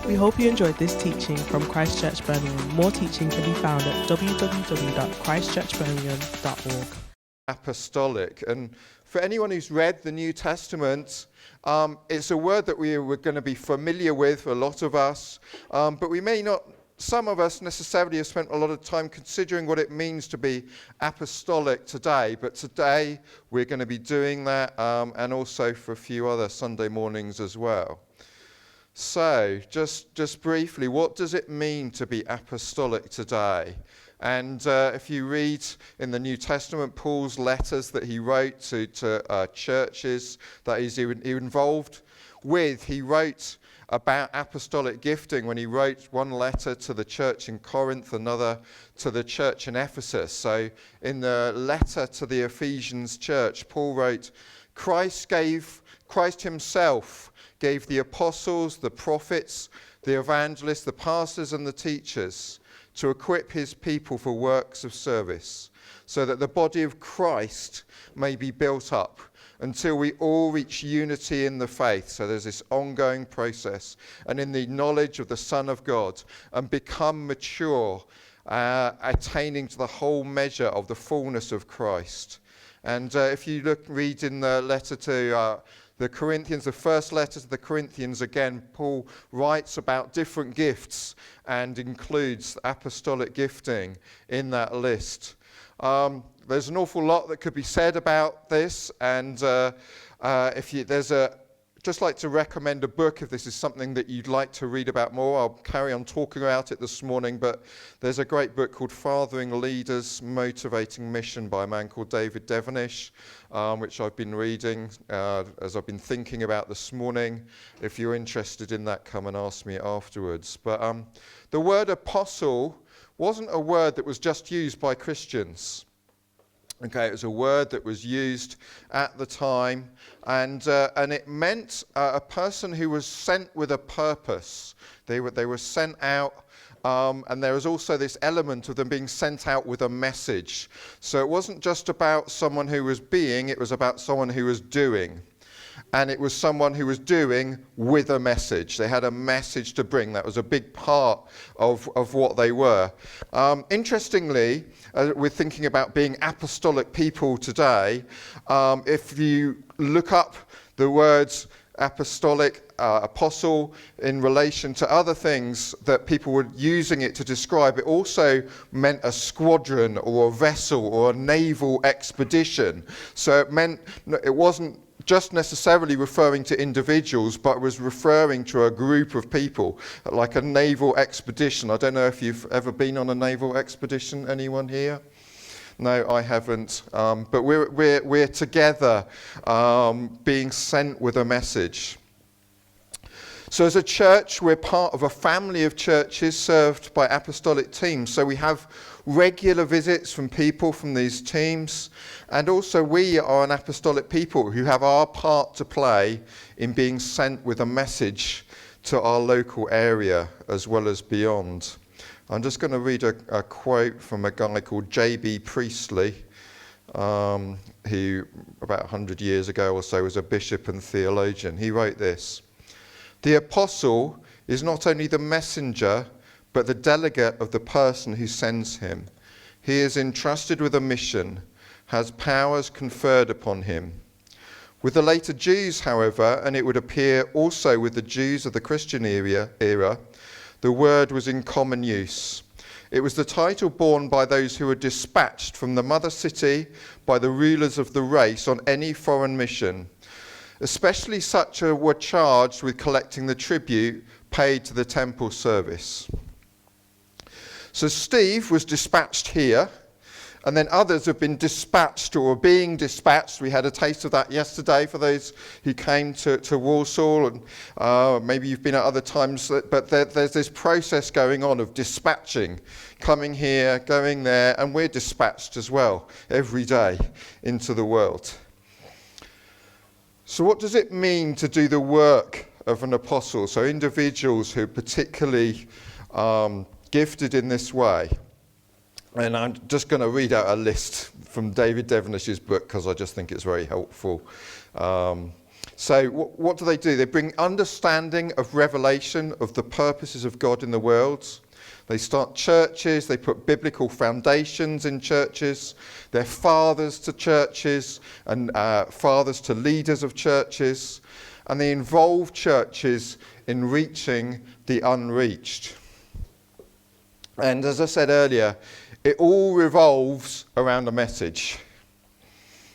We hope you enjoyed this teaching from Christ Church Birmingham. More teaching can be found at www.christchurchbirmingham.org. Apostolic. And for anyone who's read the New Testament, it's a word that we're going to be familiar with, a lot of us, but we may not, some of us necessarily have spent a lot of time considering what it means to be apostolic today. But today we're going to be doing that, and also for a few other Sunday mornings as well. So, just briefly, what does it mean to be apostolic today? And if you read in the New Testament, Paul's letters that he wrote to churches that he's involved with, he wrote about apostolic gifting when he wrote one letter to the church in Corinth, another to the church in Ephesus. So in the letter to the Ephesians church, Paul wrote, Christ himself gave the apostles, the prophets, the evangelists, the pastors and the teachers to equip his people for works of service, so that the body of Christ may be built up until we all reach unity in the faith. So there's this ongoing process, and in the knowledge of the Son of God, and become mature, attaining to the whole measure of the fullness of Christ. And if you read in the letter to the Corinthians, the first letter to the Corinthians, again, Paul writes about different gifts and includes apostolic gifting in that list. There's an awful lot that could be said about this, and just like to recommend a book if this is something that you'd like to read about more. I'll carry on talking about it this morning, but there's a great book called Fathering Leaders, Motivating Mission by a man called David Devenish, which I've been reading as I've been thinking about this morning. If you're interested in that, come and ask me afterwards. But the word apostle wasn't a word that was just used by Christians. Okay, it was a word that was used at the time, and it meant a person who was sent with a purpose. They were sent out, and there was also this element of them being sent out with a message. So it wasn't just about someone who was being, it was about someone who was doing. And it was someone who was doing with a message. They had a message to bring. That was a big part of what they were. Interestingly, we're thinking about being apostolic people today. If you look up the words apostolic, apostle, in relation to other things that people were using it to describe, it also meant a squadron or a vessel or a naval expedition. So it meant, it wasn't just necessarily referring to individuals, but was referring to a group of people, like a naval expedition. I don't know if you've ever been on a naval expedition, anyone here? No, I haven't. But we're together, being sent with a message. So as a church, we're part of a family of churches served by apostolic teams. So we have regular visits from people from these teams. And also we are an apostolic people who have our part to play in being sent with a message to our local area as well as beyond. I'm just going to read a quote from a guy called J.B. Priestley, who about 100 years ago or so was a bishop and theologian. He wrote this: "The apostle is not only the messenger, but the delegate of the person who sends him. He is entrusted with a mission, has powers conferred upon him. With the later Jews, however, and it would appear also with the Jews of the Christian era, the word was in common use. It was the title borne by those who were dispatched from the mother city by the rulers of the race on any foreign mission, especially such as were charged with collecting the tribute paid to the temple service." So Steve was dispatched here, and then others have been dispatched or are being dispatched. We had a taste of that yesterday for those who came to Warsaw, and maybe you've been at other times, but there's this process going on of dispatching, coming here, going there, and we're dispatched as well every day into the world. So what does it mean to do the work of an apostle? So individuals who are particularly gifted in this way. And I'm just going to read out a list from David Devenish's book because I just think it's very helpful. So what do? They bring understanding of revelation of the purposes of God in the world. They start churches, they put biblical foundations in churches. They're fathers to churches and fathers to leaders of churches. And they involve churches in reaching the unreached. And as I said earlier, it all revolves around a message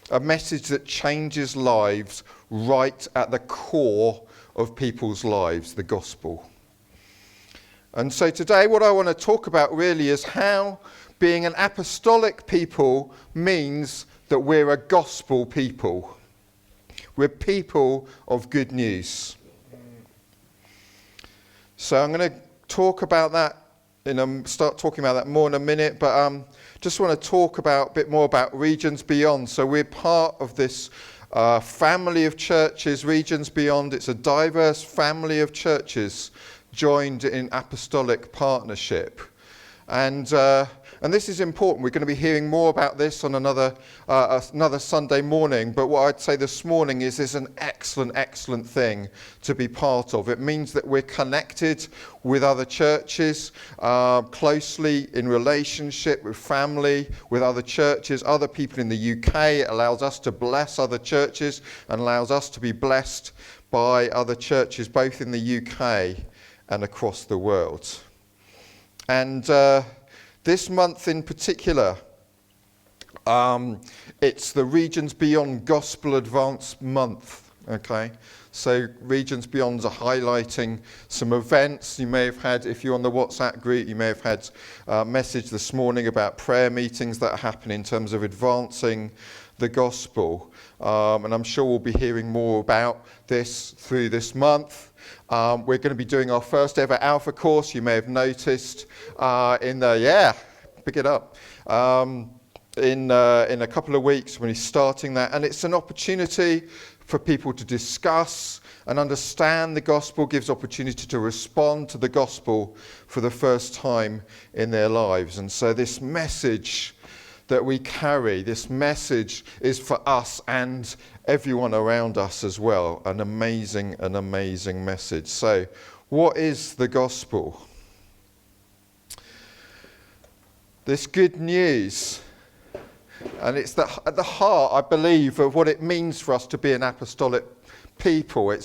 that changes lives right at the core of people's lives, the gospel. And so today what I want to talk about really is how being an apostolic people means that we're a gospel people. We're people of good news. So I'm going to talk about that, start talking about that more in a minute, but just want to talk a bit more about Regions Beyond. So we're part of this family of churches, Regions Beyond. It's a diverse family of churches joined in apostolic partnership. And this is important. We're going to be hearing more about this on another Sunday morning. But what I'd say this morning is this is an excellent thing to be part of. It means that we're connected with other churches, closely in relationship with family, with other churches, other people in the UK. It allows us to bless other churches and allows us to be blessed by other churches, both in the UK and across the world. And this month in particular, it's the Regions Beyond Gospel Advance Month, okay? So Regions Beyond are highlighting some events. You may have had, if you're on the WhatsApp group, you may have had a message this morning about prayer meetings that happen in terms of advancing the gospel. And I'm sure we'll be hearing more about this through this month. We're going to be doing our first ever Alpha course, you may have noticed, pick it up, in a couple of weeks when he's starting that. And it's an opportunity for people to discuss and understand the gospel, gives opportunity to respond to the gospel for the first time in their lives. And so this message that we carry, this message is for us and everyone around us as well. An amazing message. So what is the gospel? This good news, and it's at the heart, I believe, of what it means for us to be an apostolic people.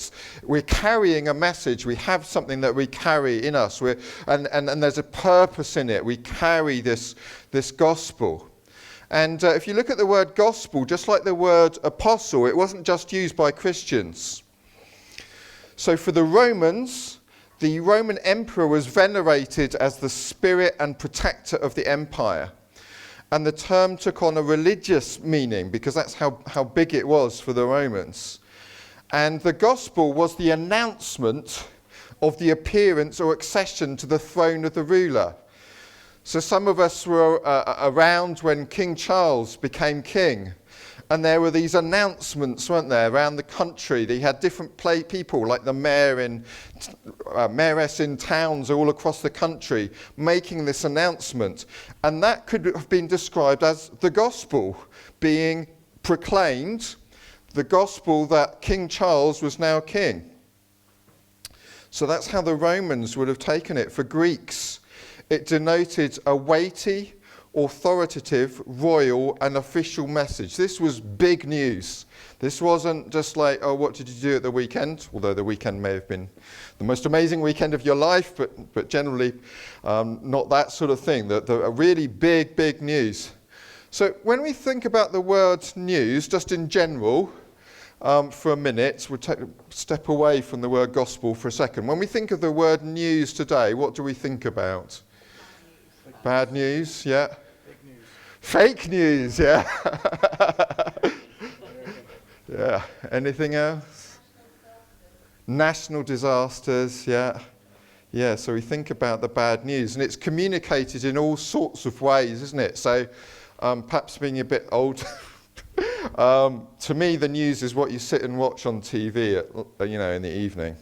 We're carrying a message. We have something that we carry in us. And there's a purpose in it. We carry this gospel. And if you look at the word gospel, just like the word apostle, it wasn't just used by Christians. So for the Romans, the Roman emperor was venerated as the spirit and protector of the empire. And the term took on a religious meaning because that's how big it was for the Romans. And the gospel was the announcement of the appearance or accession to the throne of the ruler. So some of us were around when King Charles became king. And there were these announcements, weren't there, around the country. They had different people, like the mayoress in towns all across the country, making this announcement. And that could have been described as the gospel being proclaimed, the gospel that King Charles was now king. So that's how the Romans would have taken it. For Greeks, it denoted a weighty, authoritative, royal and official message. This was big news. This wasn't just like, oh, what did you do at the weekend? Although the weekend may have been the most amazing weekend of your life, but generally not that sort of thing. The really big news. So when we think about the word news, just in general, for a minute, we'll take a step away from the word gospel for a second. When we think of the word news today, what do we think about? Bad news, yeah. Fake news. Fake news, yeah. Yeah. Anything else? National disasters, yeah. Yeah, so we think about the bad news, and it's communicated in all sorts of ways, isn't it? So perhaps being a bit old, to me the news is what you sit and watch on TV, in the evening.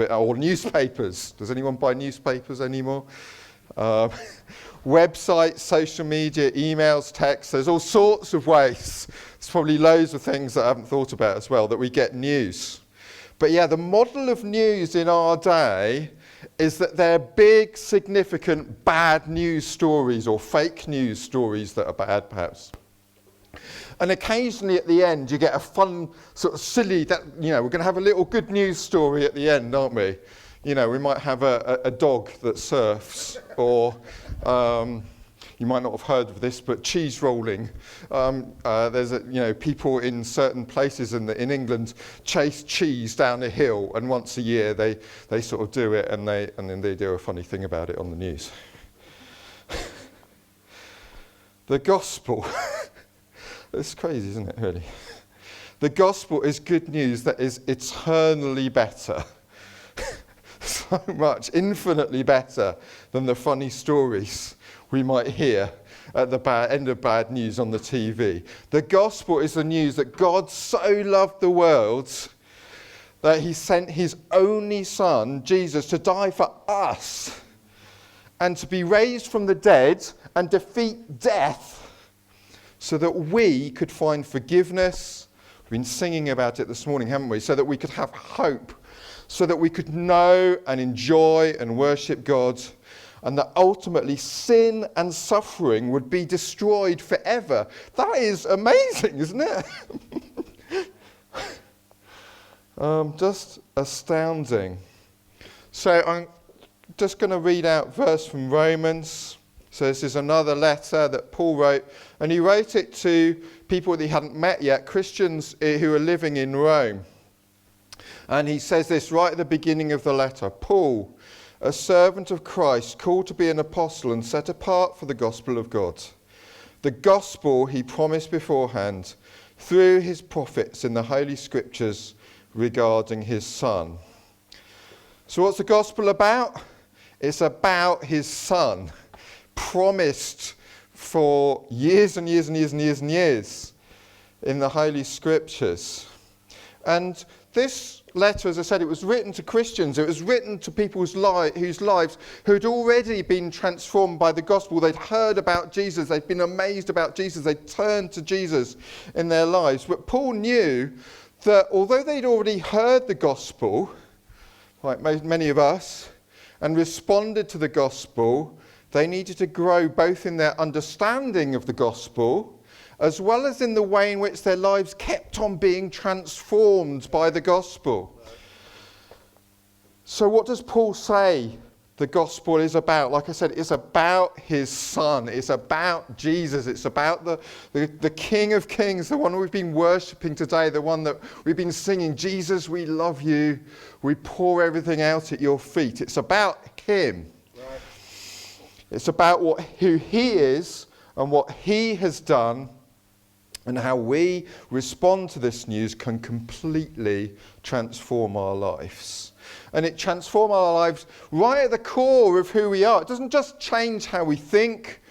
Or newspapers. Does anyone buy newspapers anymore? Um, websites, social media, emails, texts. There's all sorts of ways. There's probably loads of things that I haven't thought about as well that we get news. But yeah, the model of news in our day is that they're big, significant, bad news stories or fake news stories that are bad, perhaps. And occasionally at the end, you get a fun, sort of silly, we're going to have a little good news story at the end, aren't we? We might have a dog that surfs, or you might not have heard of this, but cheese rolling. There's people in certain places in England chase cheese down a hill, and once a year they sort of do it, and then they do a funny thing about it on the news. The gospel. It's crazy, isn't it, really? The gospel is good news that is eternally better. So much, infinitely better than the funny stories we might hear at the end of bad news on the TV. The gospel is the news that God so loved the world that he sent his only son, Jesus, to die for us and to be raised from the dead and defeat death so that we could find forgiveness. We've been singing about it this morning, haven't we? So that we could have hope, so that we could know and enjoy and worship God, and that ultimately sin and suffering would be destroyed forever. That is amazing, isn't it? Just astounding. So I'm just going to read out a verse from Romans. So this is another letter that Paul wrote, and he wrote it to people that he hadn't met yet, Christians who are living in Rome. And he says this right at the beginning of the letter: Paul, a servant of Christ, called to be an apostle and set apart for the gospel of God. The gospel he promised beforehand through his prophets in the Holy Scriptures regarding his Son. So what's the gospel about? It's about his Son, promised for years and years and years and years and years in the Holy Scriptures. And this letter, as I said, it was written to Christians. It was written to people whose lives who had already been transformed by the gospel. They'd heard about Jesus. They'd been amazed about Jesus. They'd turned to Jesus in their lives. But Paul knew that although they'd already heard the gospel, like many of us, and responded to the gospel, they needed to grow both in their understanding of the gospel as well as in the way in which their lives kept on being transformed by the gospel. So what does Paul say the gospel is about? Like I said, it's about his Son. It's about Jesus. It's about the King of Kings, the one we've been worshipping today, the one that we've been singing, Jesus, we love you. We pour everything out at your feet. It's about him. Right. It's about who he is and what he has done, and how we respond to this news can completely transform our lives. And it transforms our lives right at the core of who we are. It doesn't just change how we think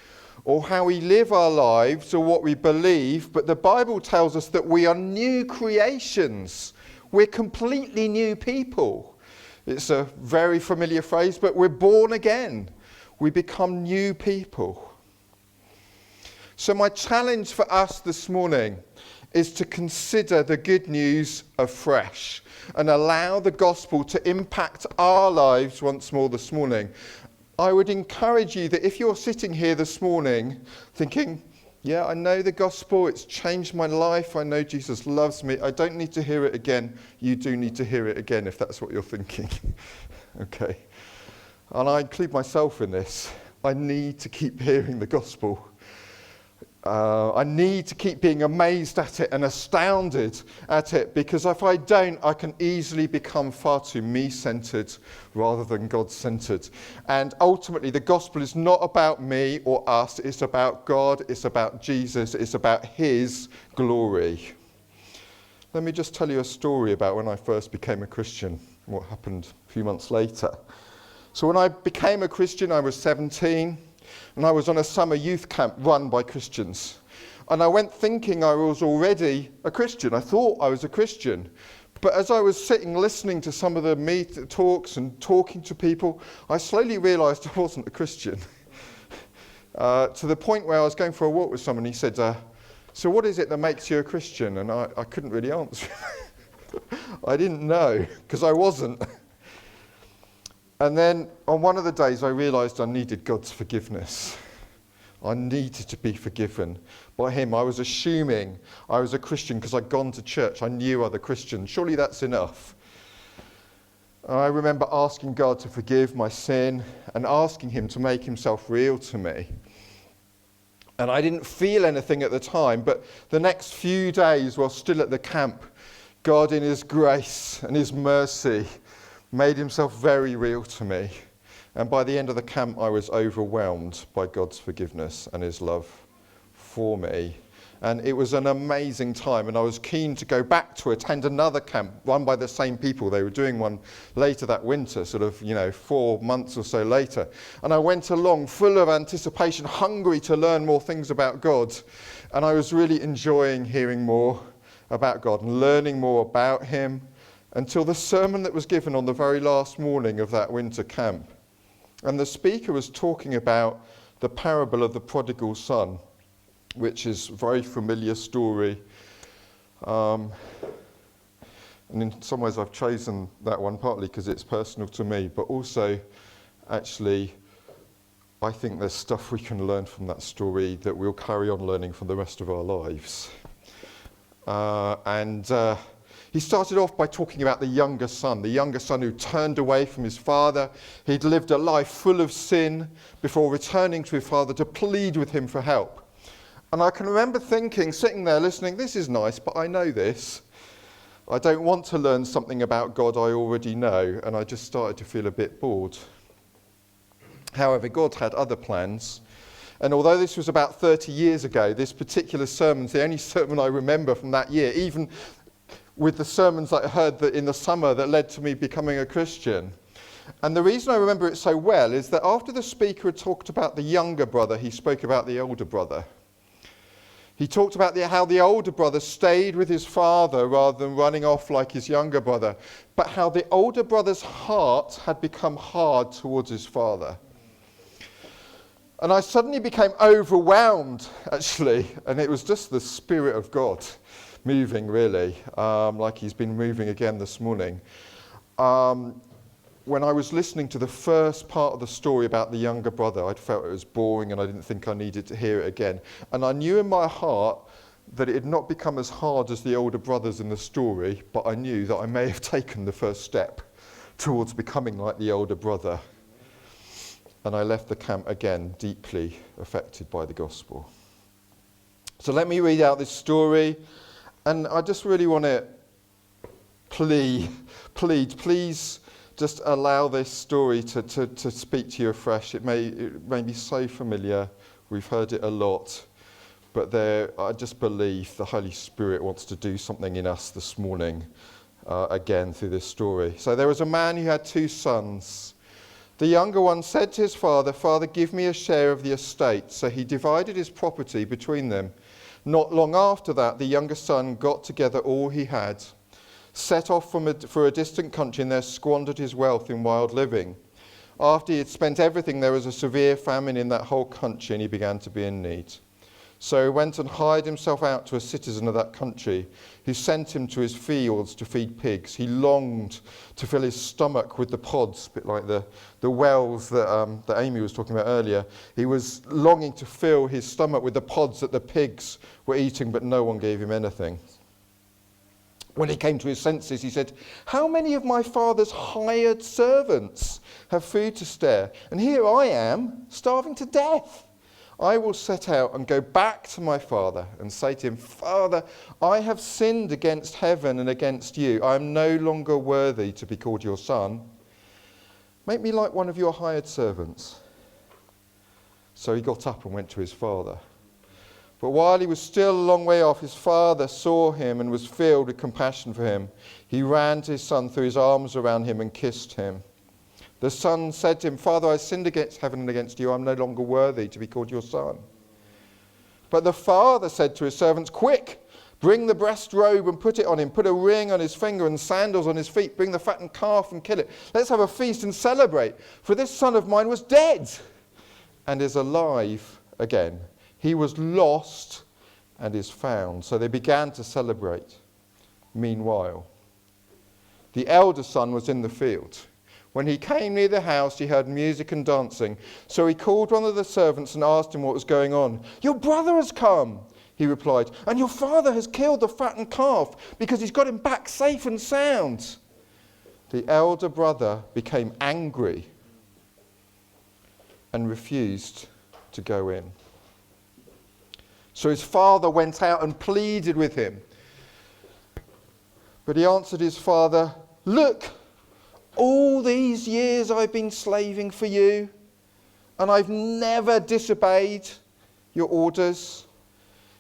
or how we live our lives or what we believe, but the Bible tells us that we are new creations. We're completely new people. It's a very familiar phrase, but we're born again. We become new people. So my challenge for us this morning is to consider the good news afresh and allow the gospel to impact our lives once more this morning. I would encourage you that if you're sitting here this morning thinking, yeah, I know the gospel, it's changed my life, I know Jesus loves me, I don't need to hear it again. You do need to hear it again if that's what you're thinking. Okay. And I include myself in this. I need to keep hearing the gospel. I need to keep being amazed at it and astounded at it, because if I don't, I can easily become far too me-centered rather than God-centered. And ultimately, the gospel is not about me or us. It's about God. It's about Jesus. It's about his glory. Let me just tell you a story about when I first became a Christian, what happened a few months later. So when I became a Christian, I was 17. And I was on a summer youth camp run by Christians. And I went thinking I was already a Christian. I thought I was a Christian. But as I was sitting listening to some of the talks and talking to people, I slowly realised I wasn't a Christian. To the point where I was going for a walk with someone, he said, so what is it that makes you a Christian? And I couldn't really answer. I didn't know, because I wasn't. And then on one of the days I realised I needed God's forgiveness. I needed to be forgiven by him. I was assuming I was a Christian because I'd gone to church. I knew other Christians. Surely that's enough. I remember asking God to forgive my sin and asking him to make himself real to me. And I didn't feel anything at the time, but the next few days while still at the camp, God in his grace and his mercy made himself very real to me. And by the end of the camp, I was overwhelmed by God's forgiveness and his love for me. And it was an amazing time, and I was keen to go back to attend another camp run by the same people. They were doing one later that winter, 4 months or so later. And I went along full of anticipation, hungry to learn more things about God. And I was really enjoying hearing more about God and learning more about him, until the sermon that was given on the very last morning of that winter camp. And the speaker was talking about the parable of the prodigal son, which is a very familiar story. And in some ways I've chosen that one partly because it's personal to me, but also actually I think there's stuff we can learn from that story that we'll carry on learning for the rest of our lives. He started off by talking about the younger son who turned away from his father. He'd lived a life full of sin before returning to his father to plead with him for help. And I can remember thinking, sitting there listening, this is nice, but I know this. I don't want to learn something about God I already know, and I just started to feel a bit bored. However, God had other plans. And although this was about 30 years ago, this particular sermon's the only sermon I remember from that year, even with the sermons that I heard in the summer that led to me becoming a Christian. And the reason I remember it so well is that after the speaker had talked about the younger brother, he spoke about the older brother. He talked about how the older brother stayed with his father rather than running off like his younger brother, but how the older brother's heart had become hard towards his father. And I suddenly became overwhelmed, actually, and it was just the Spirit of God moving, really, like he's been moving again this morning. When I was listening to the first part of the story about the younger brother, I'd felt it was boring and I didn't think I needed to hear it again. And I knew in my heart that it had not become as hard as the older brothers in the story, but I knew that I may have taken the first step towards becoming like the older brother. And I left the camp again deeply affected by the gospel. So let me read out this story, and I just really want to please just allow this story to speak to you afresh. It may be so familiar, we've heard it a lot, but I just believe the Holy Spirit wants to do something in us this morning, again through this story. So there was a man who had 2 sons. The younger one said to his father, "Father, give me a share of the estate." So he divided his property between them. Not long after that, the younger son got together all he had, set off for a distant country, and there squandered his wealth in wild living. After he had spent everything, there was a severe famine in that whole country, and he began to be in need. So he went and hired himself out to a citizen of that country, who sent him to his fields to feed pigs. He longed to fill his stomach with the pods, a bit like the wells that Amy was talking about earlier. He was longing to fill his stomach with the pods that the pigs were eating, but no one gave him anything. When he came to his senses, he said, "How many of my father's hired servants have food to spare? And here I am, starving to death. I will set out and go back to my father and say to him, 'Father, I have sinned against heaven and against you. I am no longer worthy to be called your son. Make me like one of your hired servants.' So he got up and went to his father. But while he was still a long way off, his father saw him and was filled with compassion for him. He ran to his son, threw his arms around him and kissed him. The son said to him, 'Father, I sinned against heaven and against you. I am no longer worthy to be called your son.' But the father said to his servants, 'Quick, Bring the breast robe and put it on him. Put a ring on his finger and sandals on his feet. Bring the fattened calf and kill it. Let's have a feast and celebrate. For this son of mine was dead and is alive again. He was lost and is found. So they began to celebrate. Meanwhile, the elder son was in the field. When he came near the house, he heard music and dancing. So he called one of the servants and asked him what was going on. Your brother has come, he replied, and your father has killed the fattened calf because he's got him back safe and sound. The elder brother became angry and refused to go in. So his father went out and pleaded with him. But he answered his father, look, all these years I've been slaving for you, and I've never disobeyed your orders.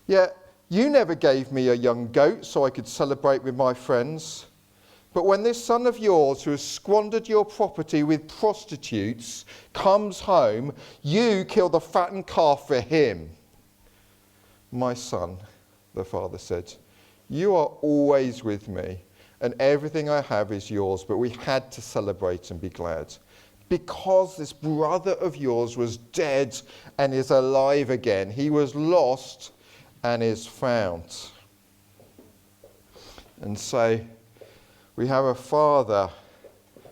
Yet you never gave me a young goat so I could celebrate with my friends. But when this son of yours who has squandered your property with prostitutes comes home, you kill the fattened calf for him. My son, the father said, you are always with me, and everything I have is yours, but we had to celebrate and be glad. Because this brother of yours was dead and is alive again. He was lost and is found. And so we have a father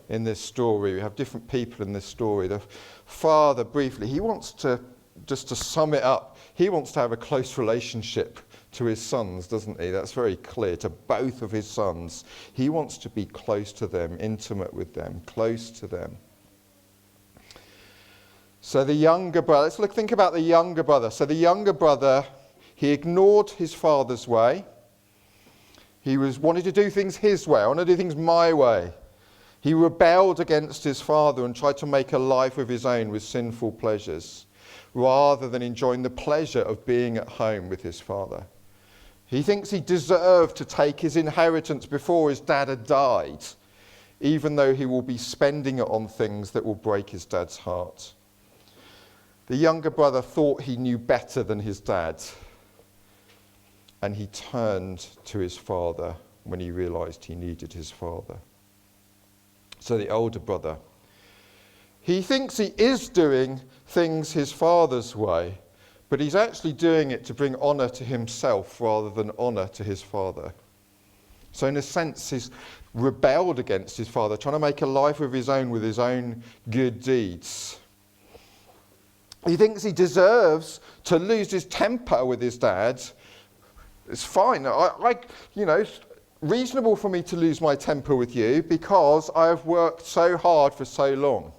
in this story. We have different people in this story. The father, briefly, he wants to, just to sum it up, he wants to have a close relationship to his sons, doesn't he? That's very clear, to both of his sons. He wants to be close to them, intimate with them, close to them. So the younger brother, think about the younger brother. So the younger brother, he ignored his father's way. He wanted to do things his way. I want to do things my way. He rebelled against his father and tried to make a life of his own with sinful pleasures, rather than enjoying the pleasure of being at home with his father. He thinks he deserved to take his inheritance before his dad had died, even though he will be spending it on things that will break his dad's heart. The younger brother thought he knew better than his dad, and he turned to his father when he realized he needed his father. So the older brother, he thinks he is doing things his father's way, but he's actually doing it to bring honour to himself rather than honour to his father. So in a sense, he's rebelled against his father, trying to make a life of his own with his own good deeds. He thinks he deserves to lose his temper with his dad. It's fine. It's reasonable for me to lose my temper with you because I have worked so hard for so long.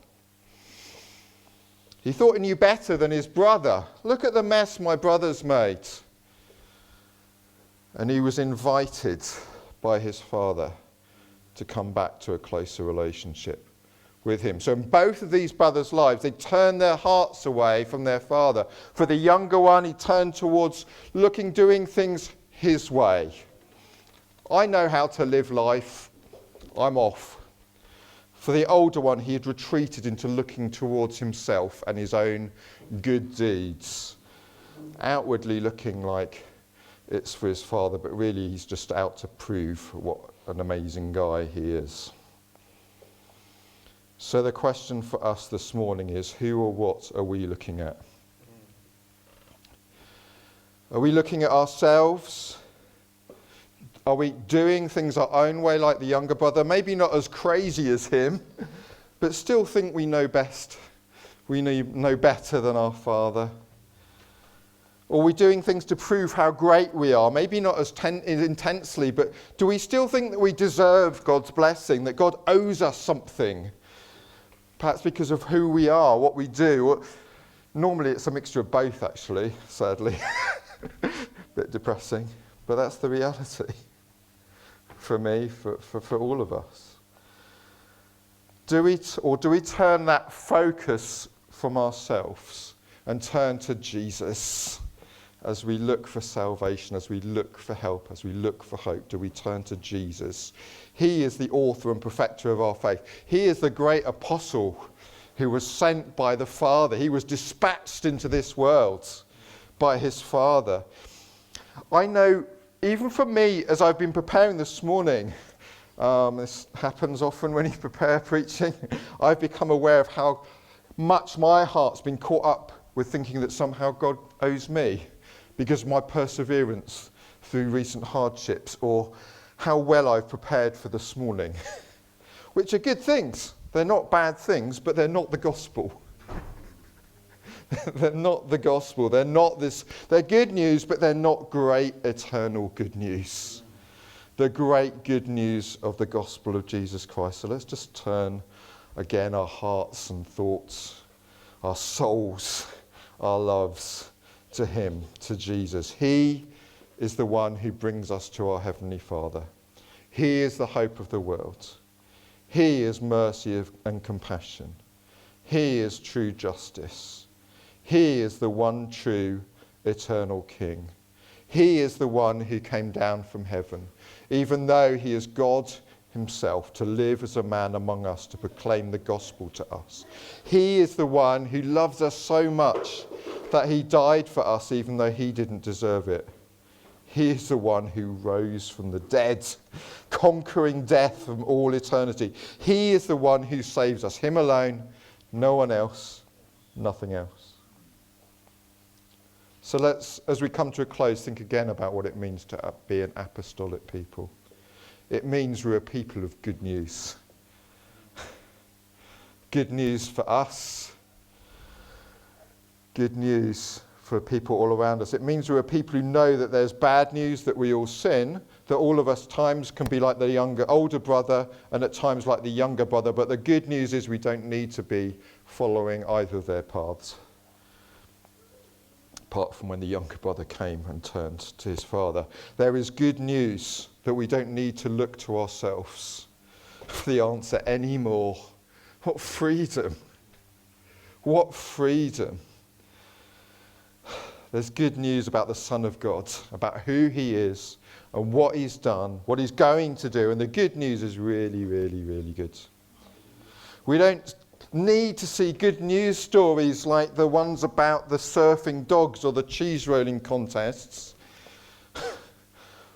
He thought he knew better than his brother. Look at the mess my brother's made. And he was invited by his father to come back to a closer relationship with him. So in both of these brothers' lives, they turned their hearts away from their father. For the younger one, he turned towards doing things his way. I know how to live life. I'm off. For the older one, he had retreated into looking towards himself and his own good deeds, outwardly looking like it's for his father, but really he's just out to prove what an amazing guy he is. So the question for us this morning is, who or what are we looking at? Are we looking at ourselves? Are we doing things our own way like the younger brother? Maybe not as crazy as him, but still think we know best. We know better than our father. Or are we doing things to prove how great we are? Maybe not as intensely, but do we still think that we deserve God's blessing, that God owes us something? Perhaps because of who we are, what we do. Normally it's a mixture of both, actually, sadly. Bit depressing, but that's the reality. For me, for all of us. Do we turn that focus from ourselves and turn to Jesus as we look for salvation, as we look for help, as we look for hope? Do we turn to Jesus? He is the author and perfecter of our faith. He is the great apostle who was sent by the Father. He was dispatched into this world by his Father. I know even for me, as I've been preparing this morning, this happens often when you prepare preaching, I've become aware of how much my heart's been caught up with thinking that somehow God owes me because of my perseverance through recent hardships, or how well I've prepared for this morning, which are good things. They're not bad things, but they're not the gospel. They're not the gospel. They're not this. They're good news, but they're not great eternal good news. The great good news of the gospel of Jesus Christ. So let's just turn again our hearts and thoughts, our souls, our loves to him, to Jesus. He is the one who brings us to our Heavenly Father. He is the hope of the world. He is mercy and compassion. He is true justice. He is the one true eternal King. He is the one who came down from heaven, even though he is God himself, to live as a man among us, to proclaim the gospel to us. He is the one who loves us so much that he died for us even though he didn't deserve it. He is the one who rose from the dead, conquering death from all eternity. He is the one who saves us. Him alone, no one else, nothing else. So let's, as we come to a close, think again about what it means to be an apostolic people. It means we're a people of good news. Good news for us. Good news for people all around us. It means we're a people who know that there's bad news, that we all sin, that all of us times can be like the older brother, and at times like the younger brother. But the good news is we don't need to be following either of their paths, apart from when the younger brother came and turned to his father. There is good news that we don't need to look to ourselves for the answer anymore. What freedom! What freedom! There's good news about the Son of God, about who he is and what he's done, what he's going to do. And the good news is really, really, really good. We don't need to see good news stories like the ones about the surfing dogs or the cheese rolling contests.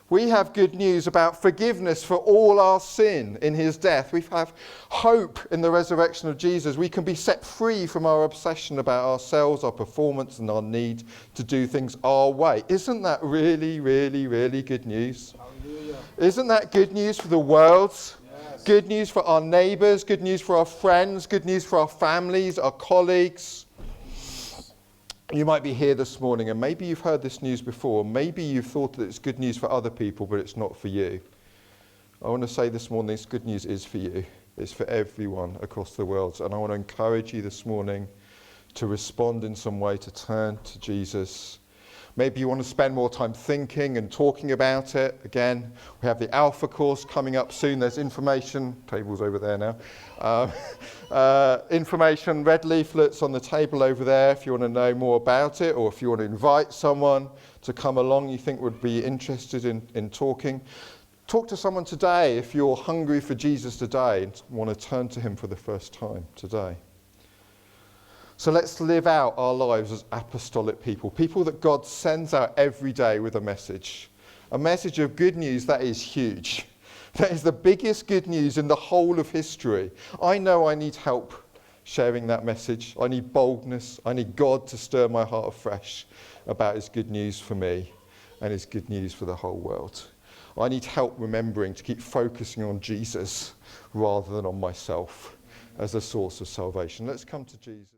We have good news about forgiveness for all our sin in his death. We have hope in the resurrection of Jesus. We can be set free from our obsession about ourselves, our performance, and our need to do things our way. Isn't that really, really, really good news? Hallelujah. Isn't that good news for the world? Yes. Good news for our neighbours, good news for our friends, good news for our families, our colleagues. You might be here this morning and maybe you've heard this news before. Maybe you've thought that it's good news for other people, but it's not for you. I want to say this morning, this good news is for you. It's for everyone across the world. And I want to encourage you this morning to respond in some way, to turn to Jesus. Maybe you want to spend more time thinking and talking about it. Again, we have the Alpha course coming up soon. There's information, tables over there now. Information, red leaflets on the table over there if you want to know more about it, or if you want to invite someone to come along you think would be interested in talking. Talk to someone today if you're hungry for Jesus today and want to turn to him for the first time today. So let's live out our lives as apostolic people, people that God sends out every day with a message of good news that is huge. That is the biggest good news in the whole of history. I know I need help sharing that message. I need boldness. I need God to stir my heart afresh about his good news for me and his good news for the whole world. I need help remembering to keep focusing on Jesus rather than on myself as a source of salvation. Let's come to Jesus.